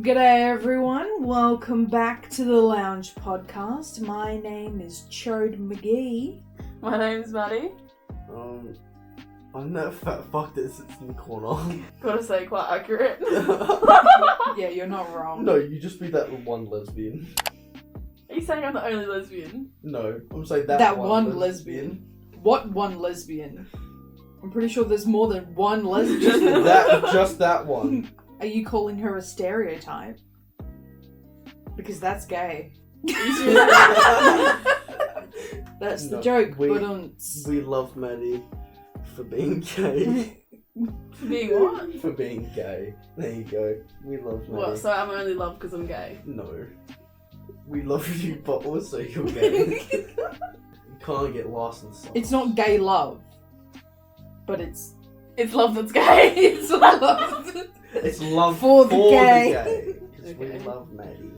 G'day everyone, welcome back to the Lounge Podcast. My name is Chode McGee. My name's Maddie. I'm that fat fuck that sits in the corner. Gotta say, quite accurate. Yeah, you're not wrong. No, you just be that one lesbian. Are you saying I'm the only lesbian? No, I'm saying that, That one lesbian. What one lesbian? I'm pretty sure there's more than one lesbian. Just that one. Are you calling her a stereotype? Because that's gay. That's the joke. We love Maddie for being gay. For being what? For being gay. There you go. We love Maddie. What, so I'm only loved because I'm gay? No. We love you, but also you're gay. You can't get lost in something. It's not gay love. But it's love that's gay. It's love. It's love for the gay. Because Okay. we love Maddie.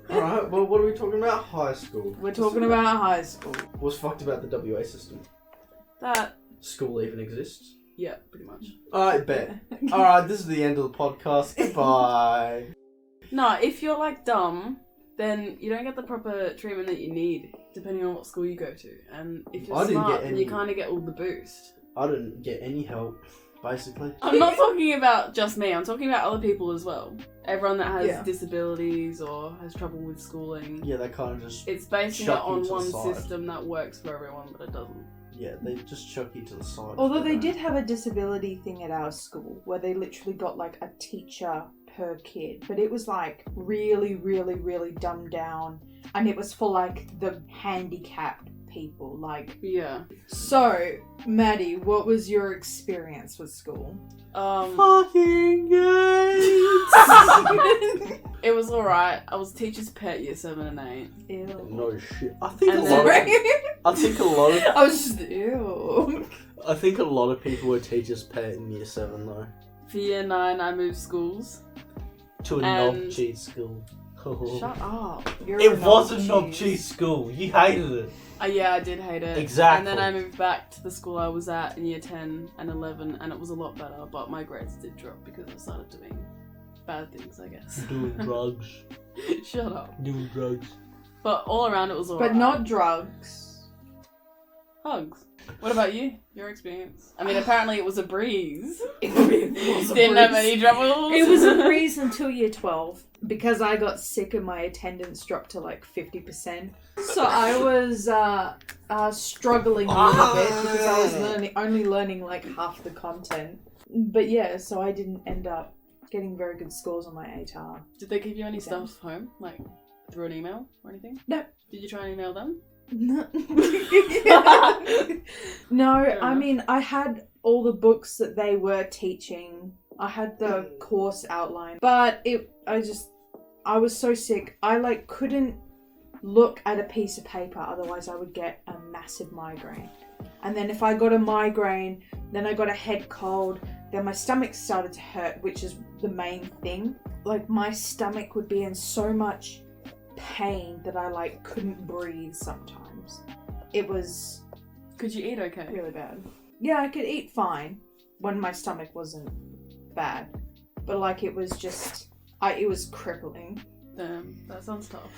Alright, well, what are we talking about? High school. We're talking about high school. What's fucked about the WA system? That, School even exists? yeah, pretty much. Alright, bet. Alright, this is the end of the podcast. Goodbye. No, if you're like dumb, then you don't get the proper treatment that you need, depending on what school you go to. And if I you're didn't smart, get then any- you kind of get all the boost. I didn't get any help, basically. I'm not talking about just me, I'm talking about other people as well. Everyone that has Yeah. disabilities or has trouble with schooling. Yeah, they kind of just... It's basing it Chuck you on to the one side. system that works for everyone, but it doesn't. Yeah, they just chuck you to the side. Although they did have a disability thing at our school where they literally got like a teacher per kid, but it was like really, really, really dumbed down, and it was for like the handicapped people. Like, Yeah. so Maddie, what was your experience with school? Fucking gay! It was alright. I was teacher's pet year 7 and 8. Ew. No shit. I think And a then- lot of... I was just ew. I think a lot of people were teachers' pet in year 7 though. For year 9, I moved schools. To a And- knob-cheese school. Shut up. You're It a was a knob knob-cheese school. You hated it. Yeah, I did hate it. Exactly. And then I moved back to the school I was at in year 10 and 11, and it was a lot better, but my grades did drop because I started doing bad things, I guess. Doing drugs. Shut up. Doing drugs. But all around it was alright. But not drugs. Hugs. What about you? Your experience? I mean, apparently it was a breeze. It was a Didn't have breeze. any troubles. It was a breeze until year 12 because I got sick and my attendance dropped to like 50%. So I was struggling a little bit because I was only learning like half the content. But yeah, so I didn't end up getting very good scores on my ATAR. Did they give you any stuff home? Like, through an email or anything? No. Did you try and email them? No, I mean, I had all the books that they were teaching. I had the course outline, but I was so sick. I like couldn't look at a piece of paper, otherwise I would get a massive migraine. And then if I got a migraine, then I got a head cold, then my stomach started to hurt, which is the main thing. Like my stomach would be in so much pain that I like couldn't breathe sometimes. It was Could you eat okay? really bad. Yeah, I could eat fine when my stomach wasn't bad, but like it was just it was crippling. Damn, that sounds tough.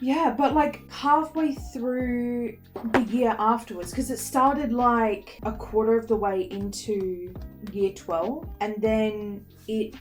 Yeah, but like halfway through the year afterwards, because it started like a quarter of the way into year 12, and then it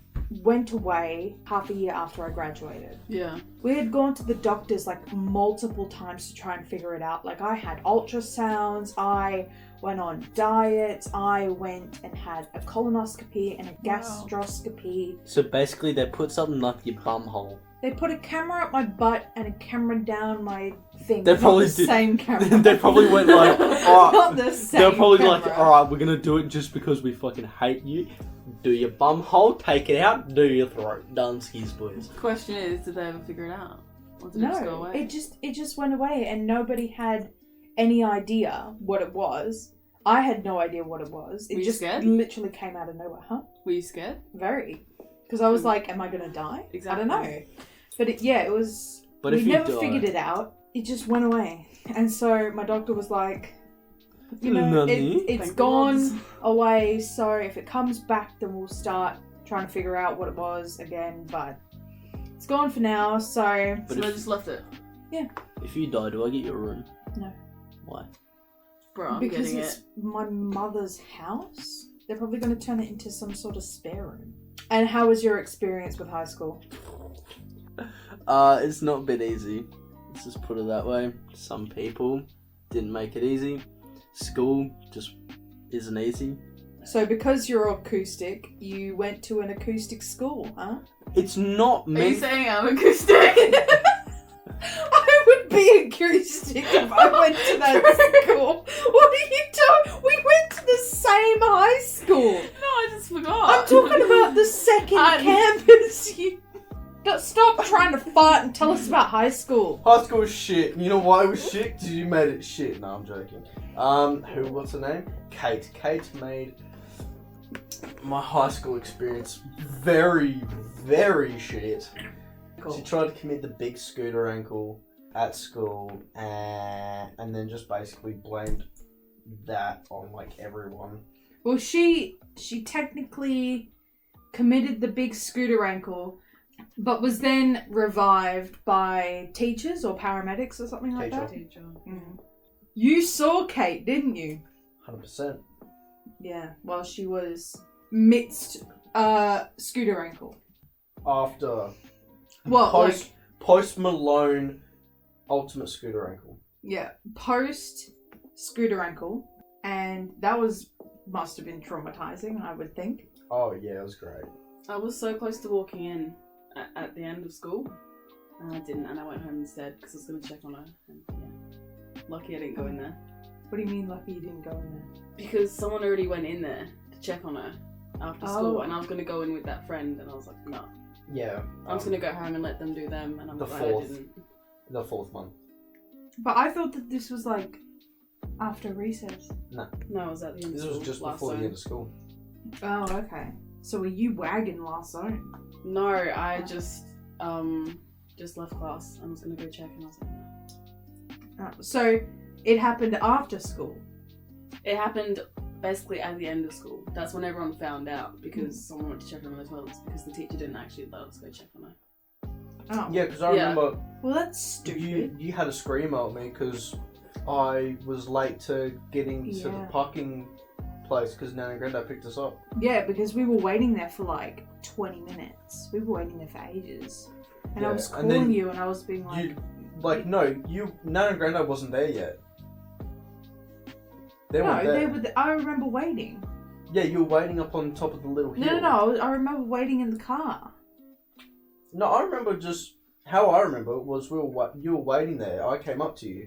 went away half a year after I graduated. Yeah. We had gone to the doctors like multiple times to try and figure it out. Like I had ultrasounds, I went on diets, I went and had a colonoscopy and a gastroscopy. So basically they put something up your bum hole. They put a camera up my butt and a camera down my thing. They Not probably the did- same camera. They probably went like, alright. Not the same They're probably camera. like, alright, we're gonna do it just because we fucking hate you. Do your bum hole, take it out, do your throat. Done skis, boys. Question is, did they ever figure it out? Or did it just go No, away? it just went away and nobody had any idea what it was. I had no idea what it was. It Were you just scared? literally came out of nowhere. Huh? Were you scared? Very. Because I was like, am I going to die? Exactly. I don't know. But it was... But we if you never die- figured it out. It just went away. And so my doctor was like, you know, Nani? it's Thank gone God. away. So if it comes back, then we'll start trying to figure out what it was again. But It's gone for now, so... But So I if, just left it. if you die, do I get your room? No. Why? Bro, I'm because getting it's it. my mother's house. They're probably going to turn it into some sort of spare room. And how was your experience with high school? It's not been easy. Let's just put it that way. Some people didn't make it easy. School just isn't easy. So because you're acoustic, you went to an acoustic school, huh? It's not Are you meant. saying I'm acoustic? I would be acoustic if I went to that school. What are you doing? We went to the same high school. No, I just forgot. I'm talking about the second campus. You stop trying to fight and tell us about high school. High school was shit. You know why it was shit? Because you made it shit. No, I'm joking. What's her name? Kate. Kate made my high school experience very, very shit. She tried to commit the big scooter ankle at school and then just basically blamed that on like everyone. Well, she technically committed the big scooter ankle, but was then revived by teachers or paramedics or something like that. Teacher. Mm. You saw Kate, didn't you? 100%. Yeah. Well, she was midst scooter ankle. After What? post Malone ultimate scooter ankle. Yeah, post scooter ankle, and that must have been traumatizing, I would think. Oh yeah, it was great. I was so close to walking in at the end of school, and I didn't, and I went home instead because I was going to check on her. And yeah, lucky I didn't go in there What do you mean, lucky you didn't go in there? because someone already went in there to check on her after school, Oh. and I was going to go in with that friend, and I was like, no, Yeah. I'm just going to go home and let them do them, and I'm The glad I fourth. didn't. The fourth month. But I thought that this was like after recess. No, I was at the end. This of was school, just last before the zone. end of school. Oh, okay. So were you wagging last zone? No, I just left class and was gonna go check, and I was like, no. Oh, so it happened after school. It happened basically at the end of school. That's when everyone found out because someone went to check on her in the toilets because the teacher didn't actually let us go check on her. Oh. Yeah, because I Yeah. remember Well, that's stupid. you had a screamer at me because I was late to getting to the Yeah. parking place because Nan and Grandad picked us up. Yeah, because we were waiting there for like 20 minutes. We were waiting there for ages. And I Yeah, was and calling then you and I was being like... Nan and Grandad wasn't there yet. They weren't no, there. they were. I remember waiting. Yeah, you were waiting up on top of the little hill. No. I remember waiting in the car. No, I remember just how I remember it was you were waiting there. I came up to you,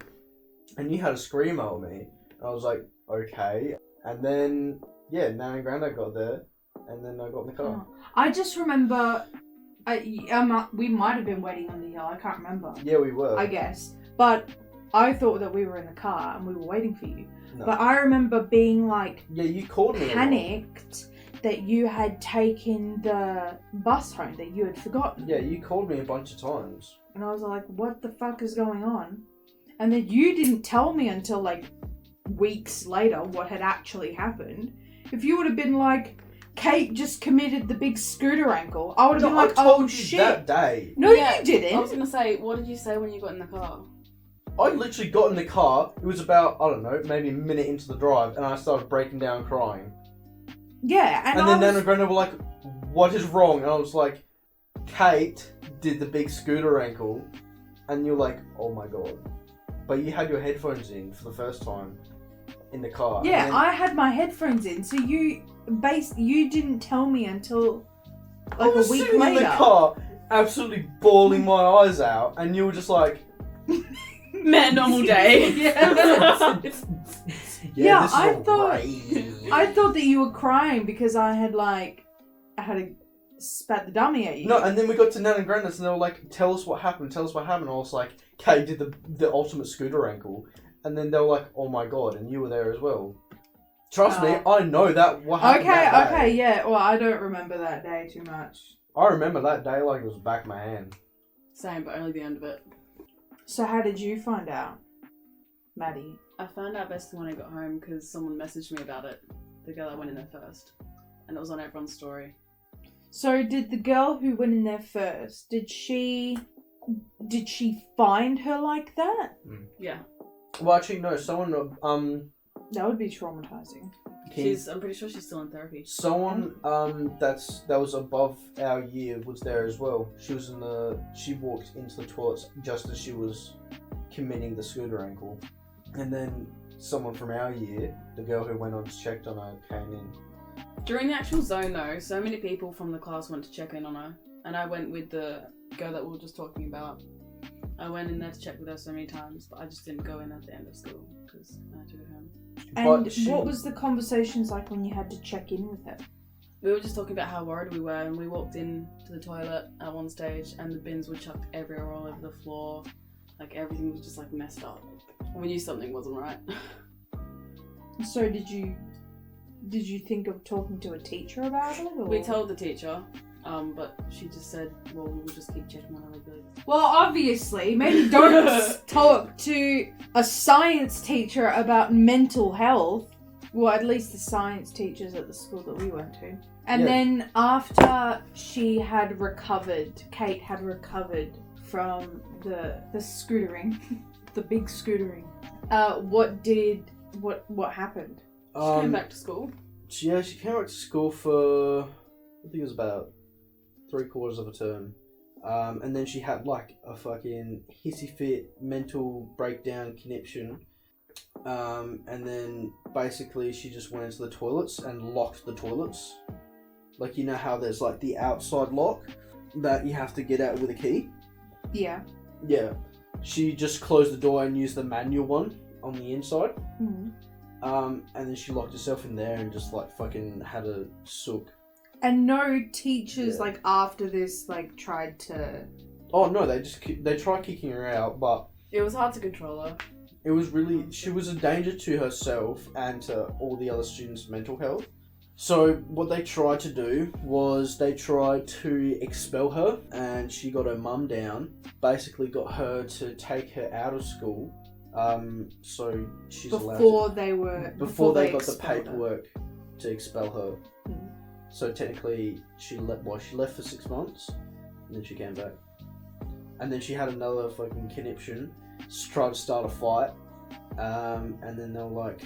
and you had a screamer at me. And I was like, okay. And then Nan and Grandad got there, and then I got in the car. Oh. I just remember. We might have been waiting on the hill. I can't remember. Yeah, we were. I guess, but I thought that we were in the car and we were waiting for you. No. But I remember being like Yeah, you called me. panicked that you had taken the bus home, that you had forgotten. Yeah, you called me a bunch of times. And I was like, what the fuck is going on? And then you didn't tell me until like weeks later what had actually happened. If you would have been like, Kate just committed the big scooter ankle, I would have been like, I told oh you shit. that day. No, Yeah, you didn't. I was gonna say, what did you say when you got in the car? I literally got in the car. It was about, I don't know, maybe a minute into the drive, and I started breaking down crying. Yeah, And then Nan and Grandad were like, what is wrong? And I was like, Kate did the big scooter ankle. And you're like, oh my god. But you had your headphones in for the first time in the car. Yeah, and then, I had my headphones in, so you didn't tell me until I like was a week sitting later. in the car, absolutely bawling my eyes out, and you were just like, Man, normal day. Yeah. Yeah, this is I all thought- right." I thought that you were crying because I had a spat the dummy at you. No, and then we got to Nan and Grandad's and they were like, tell us what happened. I was like, Kate did the ultimate scooter ankle. And then they were like, oh my god, and you were there as well. Trust me, I know that what happened that day. Okay, yeah. Well, I don't remember that day too much. I remember that day like it was the back of my hand. Same, but only the end of it. So how did you find out, Maddie? I found out basically when I got home because someone messaged me about it. The girl that went in there first. And it was on everyone's story. So did the girl who went in there first, did she find her like that? Yeah. Well, actually, no. Someone That would be traumatizing. I'm pretty sure she's still in therapy. Someone that was above our year was there as well. She walked into the toilets just as she was committing the scooter ankle. And then someone from our year, the girl who went on to check on her, came in. During the actual zone though, so many people from the class went to check in on her. And I went with the girl that we were just talking about. I went in there to check with her so many times, but I just didn't go in at the end of school because I had to go home. And what was the conversations like when you had to check in with her? We were just talking about how worried we were, and we walked in to the toilet at one stage, and the bins were chucked everywhere, all over the floor. Like everything was just like messed up. We knew something wasn't right. So did you think of talking to a teacher about it? Or? We told the teacher, but she just said, well, we'll just keep checking on her regularly. Well, obviously, maybe don't talk to a science teacher about mental health. Well, at least the science teachers at the school that we went to. And then after Kate had recovered from the scootering, the big scootering, what happened? She came back to school. She came back to school for, I think it was about 3/4 of a term. And then she had like a fucking hissy fit, mental breakdown conniption. And then basically she just went into the toilets and locked the toilets. Like, you know how there's like the outside lock that you have to get out with a key? Yeah. Yeah. She just closed the door and used the manual one on the inside. Mm-hmm. And then she locked herself in there and just like fucking had a sook. And no teachers like after this like tried to... Oh no, they tried kicking her out, but It was hard to control her. it was really, she was a danger to herself and to all the other students' mental health. So what they tried to do was they tried to expel her, and she got her mum down, basically got her to take her out of school. So she's allowed to, before they got the paperwork to expel her. Mm. So technically she left for 6 months, and then she came back. And then she had another fucking conniption, tried to start a fight, and then they were like,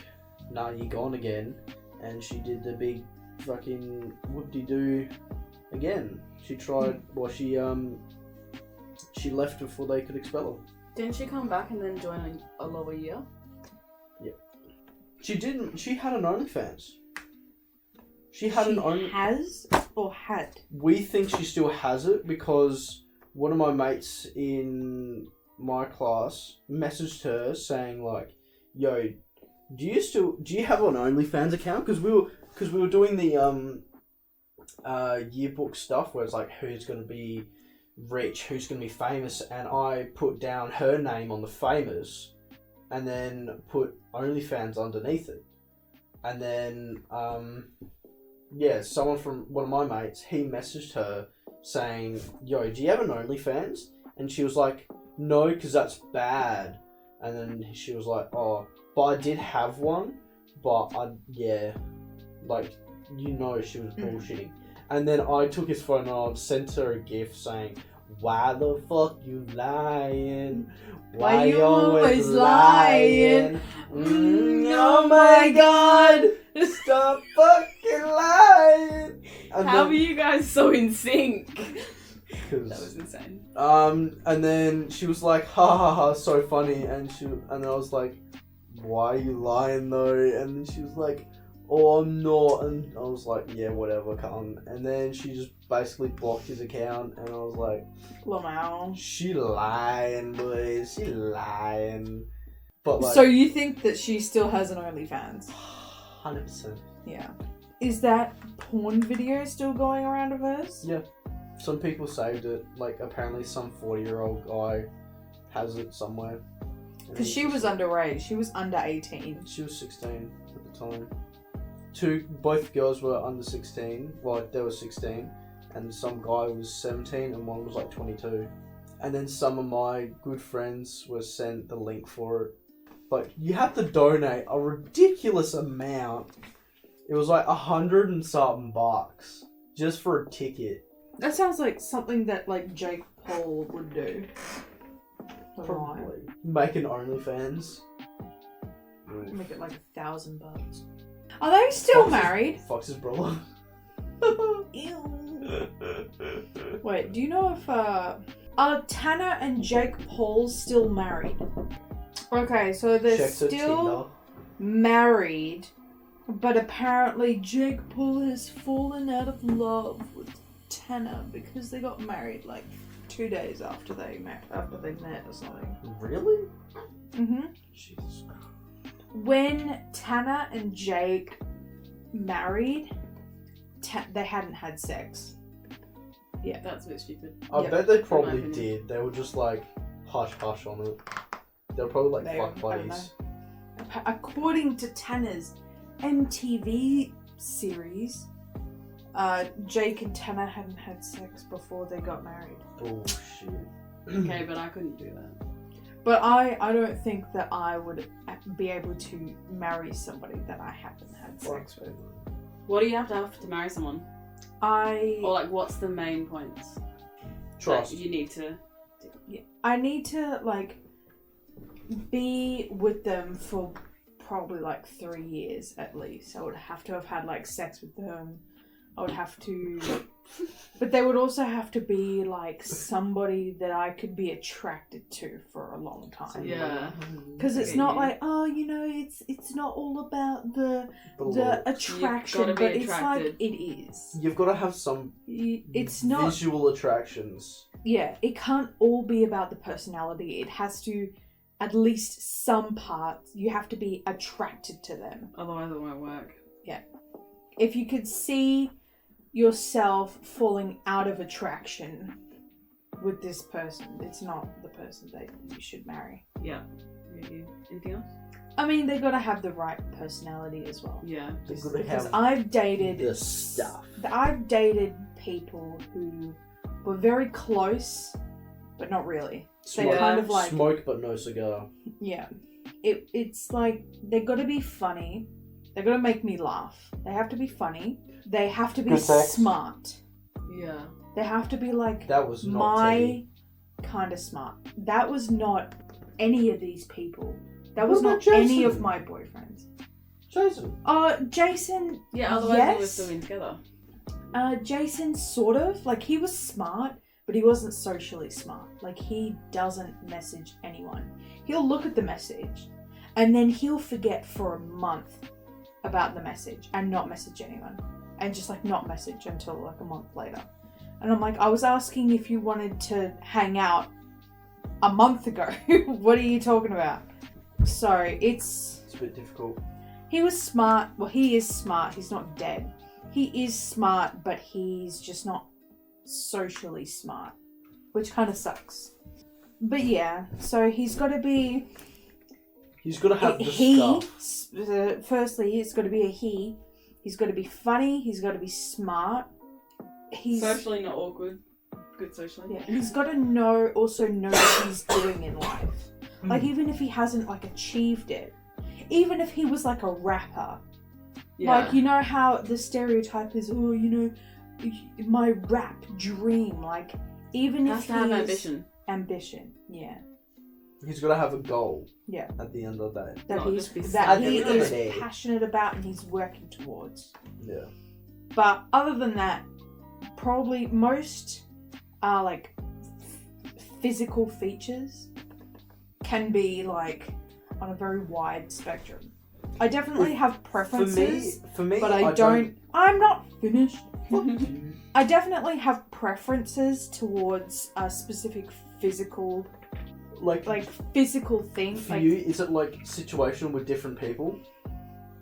nah, you're gone again. And she did the big fucking whoop-de-doo again. She tried, she left before they could expel her. Didn't she come back and then join a lower year? Yep. She didn't, she had an OnlyFans. She has or had? We think she still has it because one of my mates in my class messaged her saying like, yo, do you have an OnlyFans account? Because we were doing the yearbook stuff where it's like who's going to be rich, who's going to be famous, and I put down her name on the famous and then put OnlyFans underneath it. And then someone from one of my mates, he messaged her saying, yo, do you have an OnlyFans? And she was like, no, because that's bad. And then she was like, oh, but I did have one, but she was bullshitting. And then I took his phone and I sent her a gif saying, why the fuck you lying? Why you always lying? Oh my god! Stop fucking lying! And How were you guys so in sync? That was insane. And then she was like, ha ha ha, so funny. And I was like, why are you lying though? And then she was like, oh, I'm not. And I was like, yeah, whatever, come. And then she just basically blocked his account. And I was like, wow, she lying, boys. She lying. But like, so you think that she still has an OnlyFans? 100%. Yeah. Is that porn video still going around of hers? Yeah. Some people saved it. Like, apparently some 40-year-old guy has it somewhere. Because she was underage. She was under 18. She was 16 at the time. Both girls were under 16. Well, they were 16. And some guy was 17 and one was like 22. And then some of my good friends were sent the link for it. But you have to donate a ridiculous amount. It was like $100 and something bucks. just for a ticket. That sounds like something that like Jake Paul would do. Probably. Make an OnlyFans. Make it like $1,000. Are they still married? Fox's brother. Ew. Wait, do you know if are Tanner and Jake Paul still married? Okay, so they're Check the still married, but apparently Jake Paul has fallen out of love with Tanner because they got married like 2 days after they met or something. Really? Mhm. Jesus Christ. When Tanner and Jake married, they hadn't had sex. Yeah. That's a bit stupid. I Yeah. bet they probably opinion. did. They were just like hush hush on it. They were probably like They- fuck I don't buddies. According to Tanner's MTV series, Jake and Tanner hadn't had sex before they got married. Bullshit. Okay, but I couldn't do that. But I don't think that I would be able to marry somebody that I haven't had sex with. What do you have to marry someone? Or like, what's the main points Trust. that you need to? I need to like be with them for probably like 3 years at least. I would have to have had like sex with them. I would have to, but they would also have to be like somebody that I could be attracted to for a long time. Yeah. Because it's Okay, not yeah. like, oh, you know, it's not all about the Looks. attraction, You've gotta but be it's like attracted. it is. You've got to have some It's not. visual attractions. Yeah, it can't all be about the personality. It has to, at least some parts, you have to be attracted to them. Otherwise, it won't work. If you could see yourself falling out of attraction with this person, it's not the person that you should marry. Yeah. Maybe. Anything else? I mean, they gotta have the right personality as well. Yeah. They've Just got to because have I've dated the stuff. I've dated people who were very close, but not really. They Smoke, kind of like smoke but no cigar. yeah. It's like they gotta be funny. They gotta make me laugh. They have to be funny. They have to be Good sex. smart. Yeah. They have to be like That was not my Teddy. kind of smart. That was not any of these people. That was What not about any Jason? of my boyfriends. Jason. Jason. Yeah. Otherwise, they would yes. still be together. Jason sort of like he was smart, but he wasn't socially smart. Like he doesn't message anyone. He'll look at the message, and then he'll forget for a month about the message and not message anyone, and just like not message until like a month later. And I'm like, I was asking if you wanted to hang out a month ago. What are you talking about? So It's a bit difficult. he was smart. Well, he is smart. He's not dead. He is smart, but he's just not socially smart, which kind of sucks. But yeah, so he's got to be He's got to have the he. stuff. Firstly, it's got to be a he. He's got to be funny. He's got to be smart. He's Socially not awkward. Good socially. yeah. He's got to know what he's doing in life. Like even if he hasn't like achieved it, even if he was like a rapper. Yeah. Like, you know how the stereotype is, oh, you know, my rap dream. Like, even has if to have he's... ambition. Ambition, yeah. He's got to have a goal. Yeah. At the end of the day. That, Not just be that sad he every is day. passionate about and he's working towards. Yeah. But other than that, probably most are like physical features can be like on a very wide spectrum. I definitely have preferences. For me, But I don't. I'm not finished. Fuck you. I definitely have preferences towards a specific physical, Like physical thing. for Like, you, is it like situational with different people?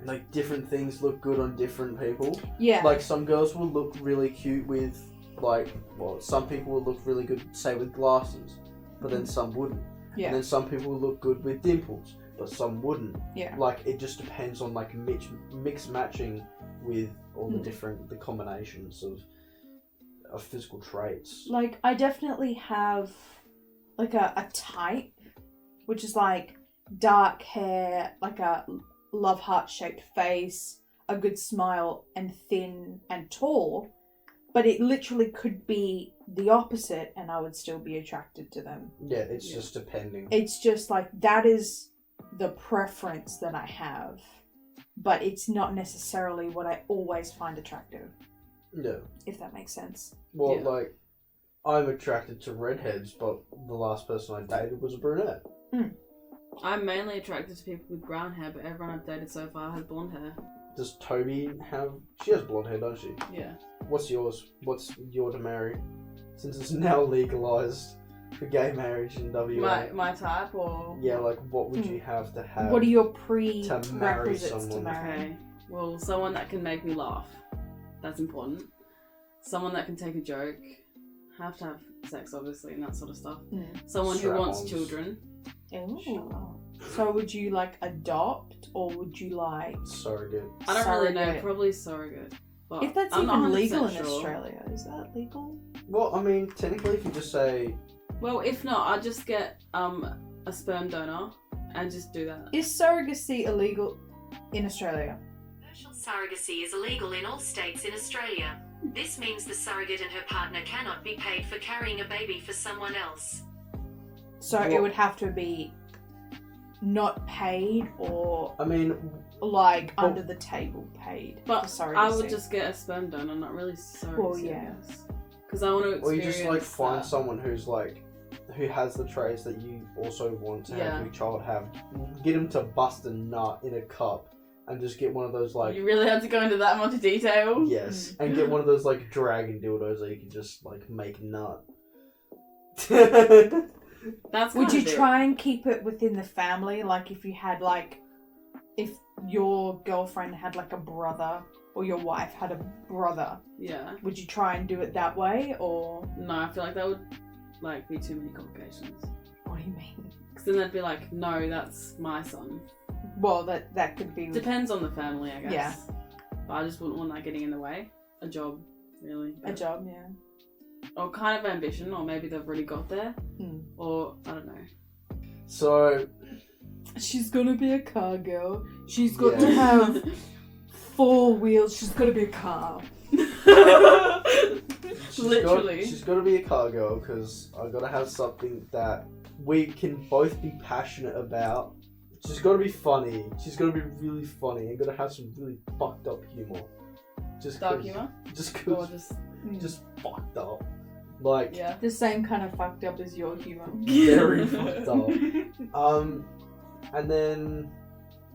Like different things look good on different people. yeah, Like some girls will look really cute with some people will look really good, say with glasses, but then some wouldn't. yeah, And then some people will look good with dimples, but some wouldn't. yeah. Like it just depends on like mix matching with all the the combinations of physical traits. Like, I definitely have like a type, which is like dark hair, like a love heart shaped face, a good smile, and thin and tall. but it literally could be the opposite and I would still be attracted to them. Yeah, it's just depending. It's just like, that is the preference that I have, but it's not necessarily what I always find attractive. Yeah. If that makes sense. Well, Yeah. like, I'm attracted to redheads, but the last person I dated was a brunette. I'm mainly attracted to people with brown hair, but everyone I've dated so far has blonde hair. Does Toby have... She has blonde hair, doesn't she? Yeah. What's yours? What's your to marry? Since it's now legalised for gay marriage in WA. My type, or... Yeah, like, what would you have to have? What are your to marry prerequisites to someone? marry? Okay. Well, someone that can make me laugh. That's important. Someone that can take a joke. Have to have sex, obviously, and that sort of stuff. Someone who wants Strap-ons. children. Ooh. So would you like adopt, or would you like... Surrogate. I don't really know. Surrogate? Probably surrogate. But If that's I'm not even 100% legal in sure. Australia, is that legal? Well, I mean, technically, if you just say... Well, if not, I'd just get a sperm donor and just do that. Is surrogacy illegal in Australia? Commercial surrogacy is illegal in all states in Australia. This means the surrogate and her partner cannot be paid for carrying a baby for someone else. So it would have to be not paid, or I mean, like Well- under the table paid But for surrogacy. I would just get a sperm donor, not really surrogacy. Well, yeah. Because I want to experience. or you just, like, find that. someone who's, like... Who has the traits that you also want to Yeah. have your child have. Get him to bust a nut in a cup. And just get one of those, like... You really had to go into that much detail. Yes. And get one of those, like, dragon dildos that you can just, like, make nut. That's Would kinda you deep. try and keep it within the family? Like if you had if your girlfriend had like a brother, or your wife had a brother, Yeah. would you try and do it that way, or No, I feel like that would like be too many complications. what do you mean? Because then they'd be like, no, that's my son. Well, that could be. Depends on the family, I guess. Yeah. But I just wouldn't want that getting in the way. A job, really. A job, yeah. Or kind of ambition, or maybe they've already got there. Or, I don't know. So, She's gonna be a car girl. She's got to Yeah. have 4 wheels. She's gotta be a car. Literally. She's got to be a car girl, because I've got to have something that we can both be passionate about. She's got to be funny. She's got to be really funny and got to have some really fucked up humor. Just Dark 'cause- humour? Just Or because. just, Just fucked up. Like, yeah. The same kind of fucked up as your humor. very fucked up. And then,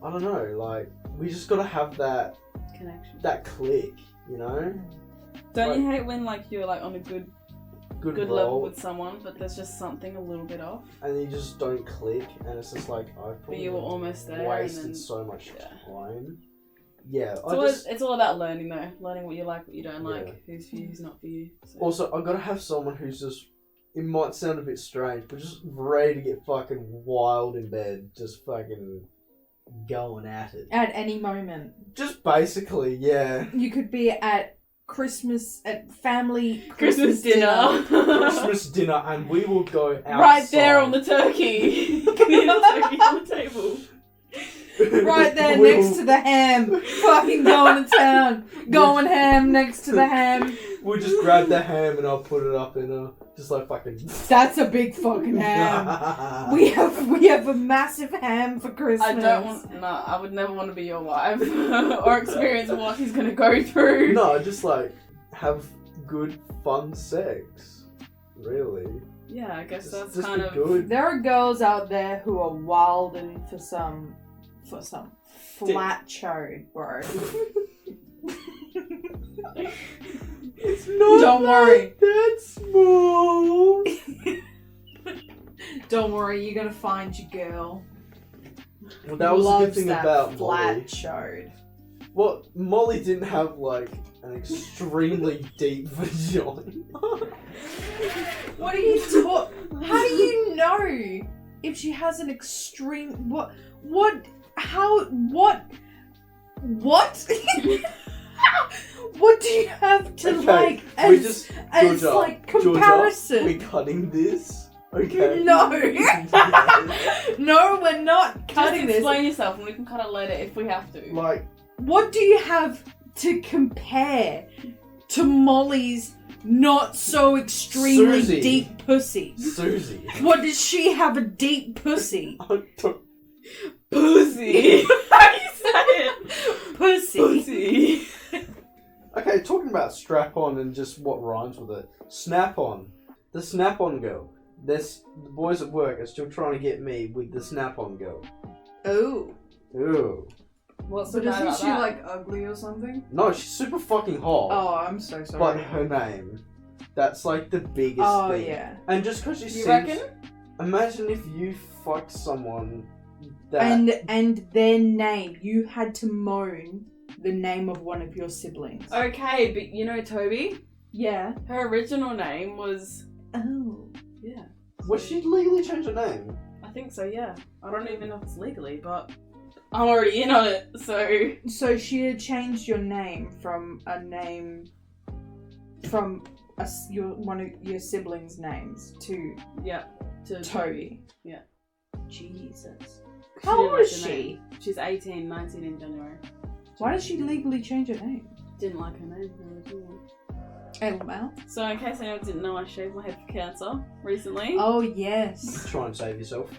I don't know, like, we just got to have that click, you know? Don't you hate when like you're like on a good Good level roll, with someone, but there's just something a little bit off? and you just don't click, and it's just like, I But probably you were almost there. wasted and then, so much yeah. time. Yeah, It's all about learning though. Learning what you like, what you don't like, Yeah. who's for you, who's not for you. So. Also, I've got to have someone who's just, it might sound a bit strange, but just ready to get fucking wild in bed, just fucking going at it. At any moment. Just basically, yeah. You could be at Christmas, at family Christmas dinner. Christmas dinner, and we will go outside. Right there on the turkey. Can you hear the turkey on the table? Right there We next will- to the ham. Fucking going to town. Going ham next to the ham. We'll just grab the ham and I'll put it up in a, just like fucking... That's a big fucking ham. We have a massive ham for Christmas. I would never want to be your wife or experience what he's gonna go through. No, just like, have good, fun sex. Really. Yeah, I guess that's Just kind be of good. There are girls out there who are wilding for some flat chode, bro. It's not Don't worry. that small. Don't worry, you're gonna find your girl. Well, that was the good Loves thing that about flat Molly. chode. Well, Molly didn't have like an extremely deep vagina. What are you talking? How do you know if she has an extreme? What? How? What? What do you have to Okay, like we as just as Georgia, like Georgia, comparison? we're cutting this, okay? No. Yes. No, we're not just cutting this. explain yourself and we can cut it later if we have to. Like, What do you have to compare? to Molly's not so extremely Susie. deep pussy? Susie. What, does she have a deep pussy? Pussy. How you say it? Pussy. Pussy. Okay, talking about strap-on and just what rhymes with it. Snap-on. The Snap-on girl. The boys at work are still trying to get me with the Snap-on girl. Oh. Ooh. What's But the isn't about she that? like ugly or something? No, she's super fucking hot. Oh, I'm so sorry. But her name. That's like the biggest Oh, thing. yeah. And just because You seems... reckon? Imagine if you fucked someone that... And their name, you had to moan the name of one of your siblings. Okay, but you know Toby? Yeah. Her original name was... Oh. Yeah. Was she legally changed her name? I think so, yeah. I don't even know if it's legally, but I'm already in on it, so... So she had changed your name from a name from one of your siblings' names to Yeah. To Toby. Yeah. Jesus. She How didn't old like is the she? name. She's 18, 19 in January. Why did she legally change her name? Didn't like her name, her original one. LML. So in case anyone didn't know, I shaved my head for cancer recently. Oh, yes. Try and save yourself.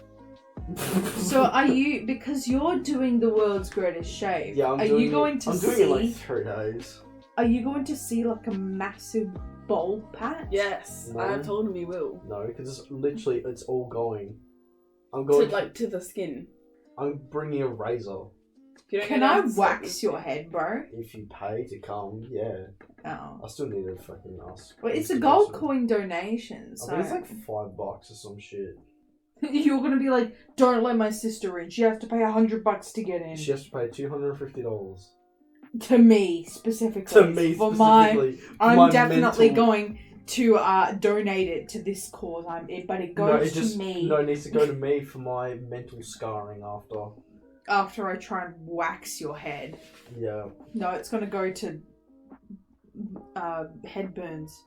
So are you, because you're doing the world's greatest shave, Yeah, I'm are doing you going it. to I'm doing see, it in like 3 days. are you going to see like a massive bald patch? Yes, No. I have told him he will. No, because it's literally, it's all going. I'm To, going. like, to the skin. I'm bringing a razor. You don't Can go I down to the wax skin. your head, bro? If you pay to come, yeah. Oh. I still need to fucking ask. Well, it's a gold coin donation, so... I think it's like $5 or some shit. You're gonna be like, don't let my sister in. She has to pay $100 to get in. She has to pay $250. To me, specifically. To me For specifically. I'm my definitely mental- going to donate it to this cause. But it goes to me No, it needs to go to me for my mental scarring after. after I try and wax your head. Yeah. No, it's gonna go to head burns.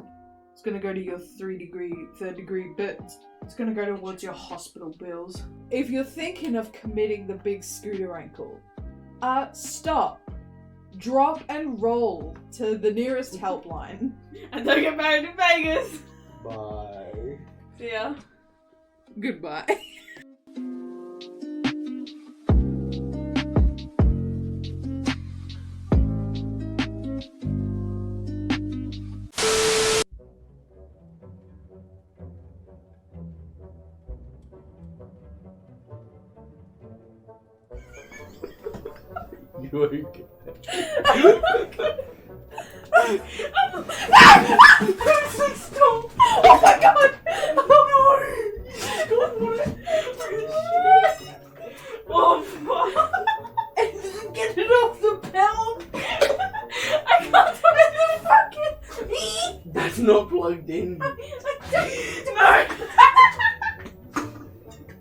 It's gonna go to your third degree burns. It's gonna go towards your hospital bills. If you're thinking of committing the big scooter ankle, stop. Drop and roll to the nearest helpline. And don't get married in Vegas! Bye. See ya. Goodbye. You okay? Stop! Oh my god! Oh Oh, fuck! Get it off the pound! I can't find the fucking... That's not plugged in. No!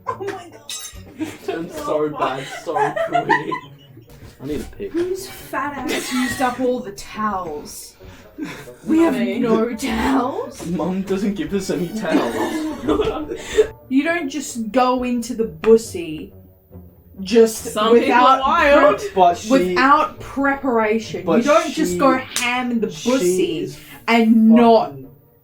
Oh my god! I'm so bad, so quick. I need a pick. Whose fat ass used up all the towels? We have Me. no towels? Mum doesn't give us any towels. You don't just go into the bussy just Some people are wild. But she... without preparation. But You don't just she- go ham in the she bussy is and not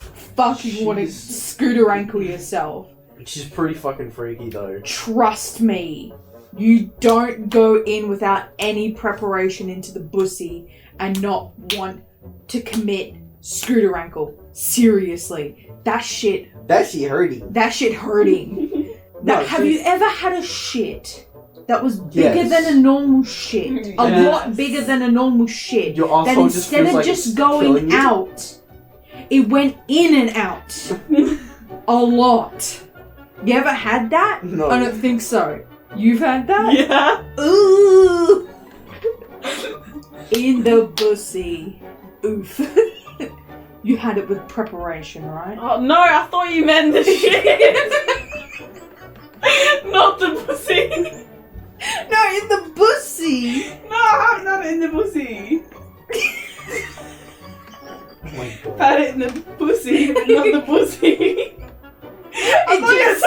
fucking- fucking want to she's- scooter ankle yourself. She's pretty fucking freaky though. Trust me. You don't go in without any preparation into the bussy and not want to commit scooter ankle. Seriously. That shit hurting. hurting. No, Have you ever had a shit that was bigger Yes. than a normal shit? A Yes. lot bigger than a normal shit. Your That asshole just instead feels of like just it's killing going you? out, it went in and out. A lot. You ever had that? No. I don't think so. You've had that? Yeah. Ooh! In the bussy. Oof. You had it with preparation, right? Oh no, I thought you meant the shit! Not the pussy! No, in the bussy! No, I'm not in the pussy! Oh my god. Had it in the pussy, but not the pussy! I thought you It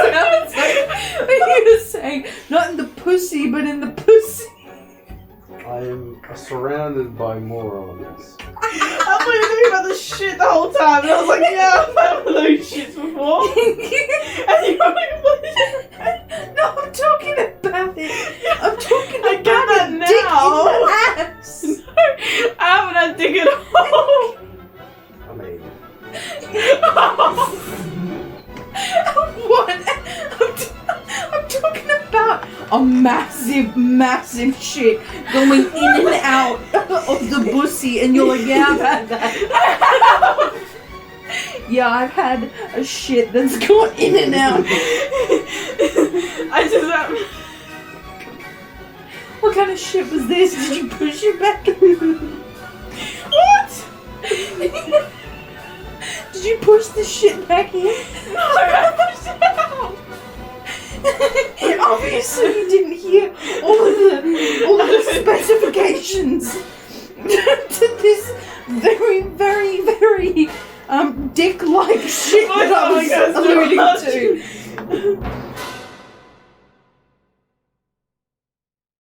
said you were saying, not in the pussy, but in the pussy. I'm are surrounded by morons. I thought you were talking about the shit the whole time, and I was like, yeah, I've had one of those shits before. And you were like, what is it? No, I'm talking about it. I'm talking I about get that a now. dick in the ass. No, I haven't had dick at all. I mean, What? I'm talking about a massive shit going in and out of the pussy, and you're like, yeah, I've had that. Yeah, I've had a shit that's gone in and out. I just What kind of shit was this? Did you push it back in? what? Did you push the shit back in? No, I pushed it out. Obviously you didn't hear all of the specifications to this very dick-like shit that I was alluding to.